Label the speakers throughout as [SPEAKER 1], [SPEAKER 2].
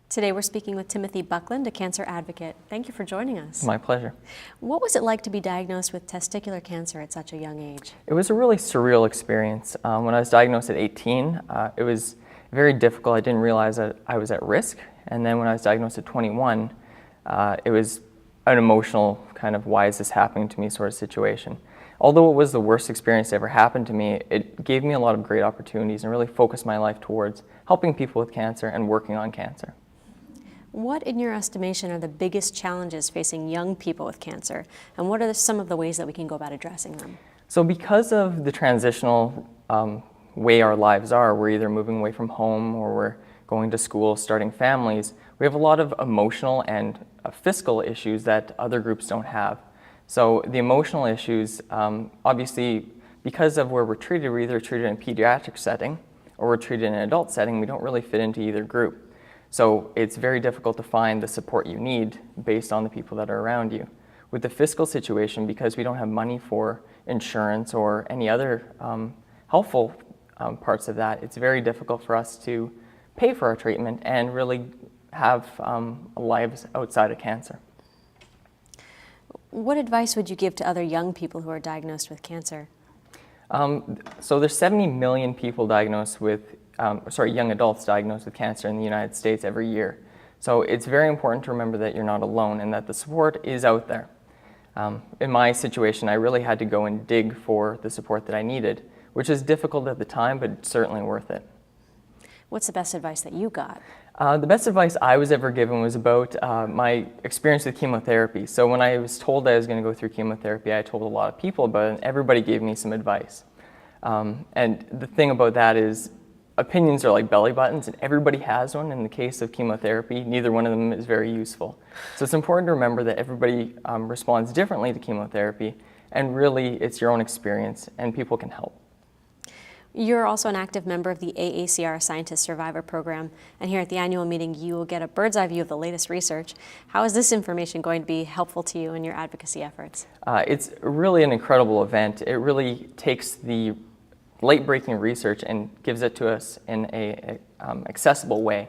[SPEAKER 1] Today we're speaking with Timothy Buckland, a cancer advocate. Thank you for joining us.
[SPEAKER 2] My pleasure.
[SPEAKER 1] What was it like to be diagnosed with testicular cancer at such a young age?
[SPEAKER 2] It was a really surreal experience. When I was diagnosed at 18, it was very difficult. I didn't realize that I was at risk. And then when I was diagnosed at 21, it was an emotional kind of, why is this happening to me sort of situation. Although it was the worst experience that ever happened to me, it gave me a lot of great opportunities and really focused my life towards helping people with cancer and working on cancer.
[SPEAKER 1] What, in your estimation, are the biggest challenges facing young people with cancer, and what are some of the ways that we can go about addressing them?
[SPEAKER 2] So because of the transitional way our lives are, we're either moving away from home or we're going to school, starting families, we have a lot of emotional and fiscal issues that other groups don't have. So the emotional issues, obviously, because of where we're either treated in a pediatric setting or we're treated in an adult setting, we don't really fit into either group. So it's very difficult to find the support you need based on the people that are around you. With the fiscal situation, because we don't have money for insurance or any other helpful parts of that, it's very difficult for us to pay for our treatment and really have lives outside of cancer.
[SPEAKER 1] What advice would you give to other young people who are diagnosed with cancer?
[SPEAKER 2] So there's 70 million people diagnosed with, young adults diagnosed with cancer in the United States every year. So it's very important to remember that you're not alone and that the support is out there. In my situation, I really had to go and dig for the support that I needed, which is difficult at the time, but certainly worth it.
[SPEAKER 1] What's the best advice that you got?
[SPEAKER 2] The best advice I was ever given was about my experience with chemotherapy. So when I was told I was going to go through chemotherapy, I told a lot of people about it, and everybody gave me some advice. And the thing about that is opinions are like belly buttons, and everybody has one. In the case of chemotherapy, neither one of them is very useful. So it's important to remember that everybody responds differently to chemotherapy, and really it's your own experience, and people can help.
[SPEAKER 1] You're also an active member of the AACR Scientist Survivor Program, and here at the annual meeting you will get a bird's eye view of the latest research. How is this information going to be helpful to you in your advocacy efforts?
[SPEAKER 2] It's really an incredible event. It really takes the late-breaking research and gives it to us in an accessible way.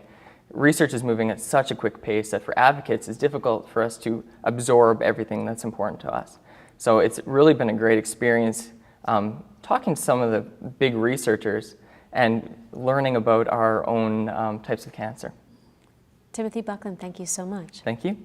[SPEAKER 2] Research is moving at such a quick pace that for advocates it's difficult for us to absorb everything that's important to us. So it's really been a great experience talking to some of the big researchers and learning about our own types of cancer.
[SPEAKER 1] Timothy Buckland, thank you so much.
[SPEAKER 2] Thank you.